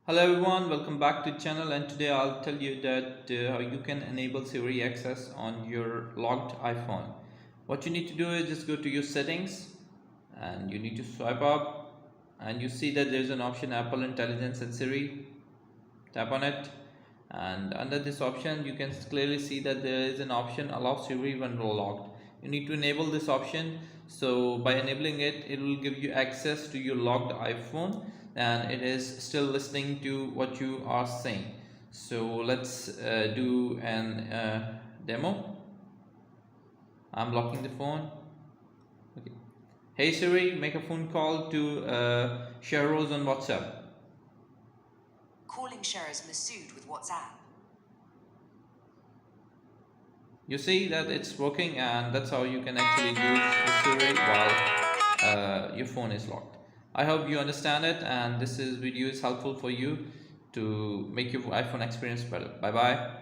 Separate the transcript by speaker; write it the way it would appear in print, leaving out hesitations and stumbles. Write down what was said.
Speaker 1: Hello everyone, welcome back to the channel, and today I'll tell you that how you can enable Siri access on your logged iPhone. What you need to do is just go to your settings and you need to swipe up and you see that there's an option Apple Intelligence and Siri. Tap on it, and under this option you can clearly see that there is an option allow Siri when logged. You need to enable this option, so by enabling it, it will give you access to your logged iPhone and it is still listening to what you are saying. So let's do an demo. I'm locking the phone. Okay. Hey Siri, make a phone call to Shahroz on WhatsApp.
Speaker 2: Calling Sheraz Masood with WhatsApp.
Speaker 1: You see that it's working, and that's how you can actually use Siri while your phone is locked. I hope you understand it, and this video is helpful for you to make your iPhone experience better. Bye bye.